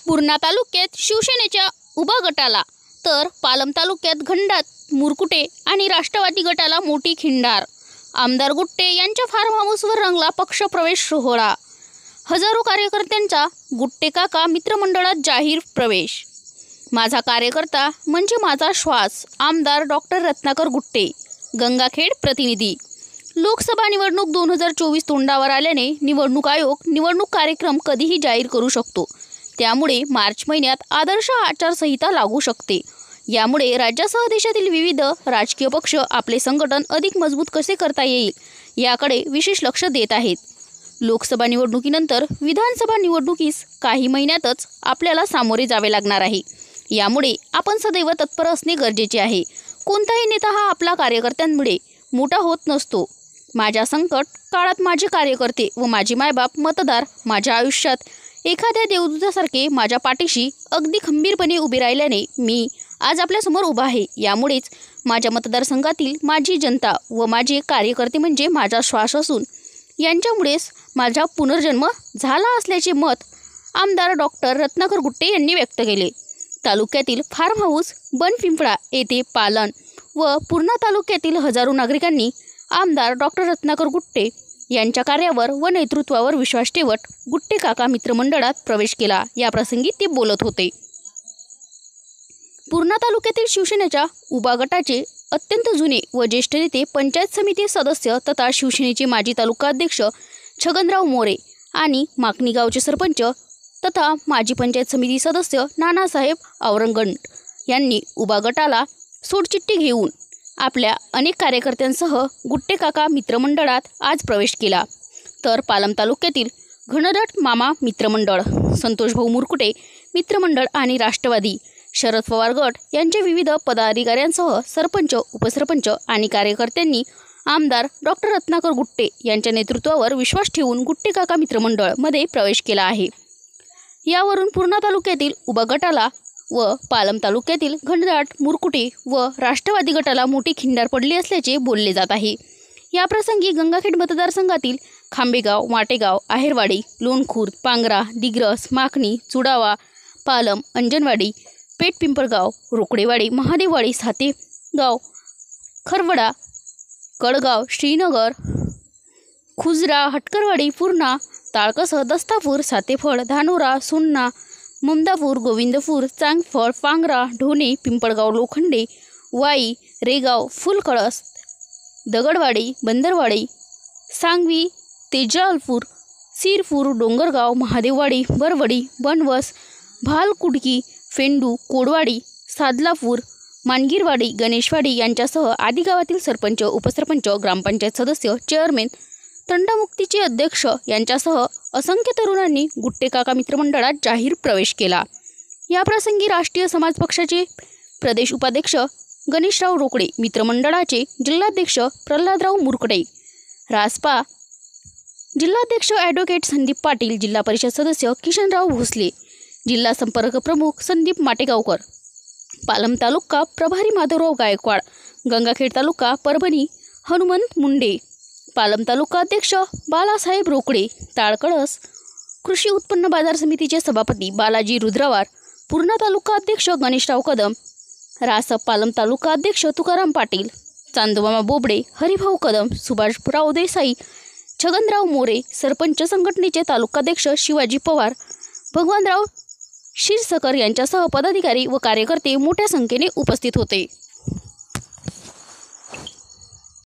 पूर्णा तालुक्यात शिवसेनेच्या उभा गटाला तर पालम तालुक्यात घनदाट मुरकुटे आणि राष्ट्रवादी गटाला मोठी खिंडार। आमदार गुट्टे यांच्या फार्म हाऊसवर रंगला पक्ष प्रवेश सोहळा। हजारो कार्यकर्त्यांचा गुट्टे काका मित्रमंडळात जाहीर प्रवेश। माझा कार्यकर्ता म्हणजे माझा श्वास। आमदार डॉक्टर रत्नाकर गुट्टे, गंगाखेड प्रतिनिधी। लोकसभा निवडणूक 2024 तोंडावर आल्याने निवडणूक आयोग निवडणूक कार्यक्रम कधीही जाहीर करू शकतो। त्यामुळे मार्च महिन्यात आदर्श आचारसंहिता लागू शकते। यामुळे राज्यासह देशातील विविध राजकीय पक्ष आपले संघटन अधिक मजबूत कसे करता येईल याकडे विशेष लक्ष देत आहेत। लोकसभा निवडणुकीनंतर विधानसभा निवडणुकीस काही महिन्यातच आपल्याला सामोरे जावे लागणार आहे। यामुळे आपण सदैव तत्पर असणे गरजेचे आहे। कोणताही नेता हा आपला कार्यकर्त्यांमुळे मोठा होत नसतो। माझ्या संकट काळात माझे कार्यकर्ते व माझे मायबाप मतदार माझ्या आयुष्यात एखाद्या देवदूतासारखे माझ्या पाठीशी अगदी खंबीरपणे उभे राहिल्याने मी आज आपल्यासमोर उभा आहे। यामुळेच माझ्या मतदारसंघातील माझी जनता व माझे कार्यकर्ते म्हणजे माझा श्वास असून यांच्यामुळेच माझा पुनर्जन्म झाला असल्याचे मत आमदार डॉक्टर रत्नाकर गुट्टे यांनी व्यक्त केले। तालुक्यातील फार्म हाऊस बनपिंपळा येथे पालन व पूर्णा तालुक्यातील हजारो नागरिकांनी आमदार डॉक्टर रत्नाकर गुट्टे यांच्या कार्यावर व नेतृत्वावर विश्वास ठेवत गुट्टे काका मित्रमंडळात प्रवेश केला। या प्रसंगी ते बोलत होते। पूर्णा तालुक्यातील शिवसेनेच्या उभा गटाचे अत्यंत जुने व ज्येष्ठ नेते, पंचायत समिती सदस्य तथा शिवसेनेचे माजी तालुका अध्यक्ष छगनराव मोरे आणि माकणी गावचे सरपंच तथा माजी पंचायत समिती सदस्य नानासाहेब औरंगड यांनी उभा गटाला सोडचिठ्ठी घेऊन आपल्या अनेक कार्यकर्त्यांसह गुट्टे काका मित्रमंडळात आज प्रवेश केला। तर पालम तालुक्यातील घनदाट मामा मित्रमंडळ, संतोषभाऊ मुरकुटे मित्रमंडळ आणि राष्ट्रवादी शरद पवार गट यांच्या विविध पदाधिकाऱ्यांसह सरपंच, उपसरपंच आणि कार्यकर्त्यांनी आमदार डॉक्टर रत्नाकर गुट्टे यांच्या नेतृत्वावर विश्वास ठेवून गुट्टे काका मित्रमंडळ मध्ये प्रवेश केला आहे। यावरून पूर्णा तालुक्यातील उभा गटाला व पालम तालुक्यातील घनदाट मुरकुटे व राष्ट्रवादी गटाला मोठी खिंडार पडली असल्याचे बोलले जात आहे। या प्रसंगी गंगाखेड मतदारसंघातील खांबेगाव, माटेगाव, आहेरवाडी, लोणखुर्द, पांगरा, दिग्रस, माकणी, चुडावा, पालम, अंजनवाडी, पेठपिंपळगाव, रोकडेवाडी, महादेववाडी, सातेगाव, खरवडा, कडगाव, श्रीनगर, खुजरा, हटकरवाडी, पूर्णा, ताळकसर, दस्तापूर, सातेफळ, धानोरा, सोन्ना, ममदापूर, गोविंदपूर, चांगफळ, पांगरा, ढोणे, पिंपळगाव, लोखंडे, वाई, रेगाव, फुलकळस, दगडवाडी, बंदरवाडी, सांगवी, तेजालपूर, सिरपूर, डोंगरगाव, महादेववाडी, बरवडी, बनवस, भालकुडकी, फेंडू, कोडवाडी, सादलापूर, मानगिरवाडी, गणेशवाडी यांच्यासह आदी गावातील सरपंच, उपसरपंच, ग्रामपंचायत सदस्य, चेअरमॅन, तंटामुक्तीचे अध्यक्ष यांच्यासह असंख्य तरुणांनी गुट्टे काका मित्रमंडळात जाहीर प्रवेश केला। या प्रसंगी राष्ट्रीय समाज पक्षाचे प्रदेश उपाध्यक्ष गणेशराव रोकडे, मित्रमंडळाचे जिल्हाध्यक्ष प्रल्हादराव मुरकुटे, रासपा जिल्हाध्यक्ष ॲडव्होकेट संदीप पाटील, जिल्हा परिषद सदस्य किशनराव भोसले, जिल्हा संपर्क प्रमुख संदीप माटेगावकर, पालम तालुका प्रभारी माधवराव गायकवाड, गंगाखेड तालुका परभणी हनुमंत मुंडे, पालम तालुका अध्यक्ष बालासाहेब रोकडे, ताळकळस कृषी उत्पन्न बाजार समितीचे सभापती बालाजी रुद्रवार, पूर्णा तालुका अध्यक्ष गणेशराव कदम, रासप पालम तालुका अध्यक्ष तुकाराम पाटील, चांदोमामा बोबडे, हरिभाऊ कदम, सुभाषराव देसाई, छगनराव मोरे, सरपंच संघटनेचे तालुकाध्यक्ष शिवाजी पवार, भगवानराव क्षीरसकर यांच्यासह पदाधिकारी व कार्यकर्ते मोठ्या संख्येने उपस्थित होते।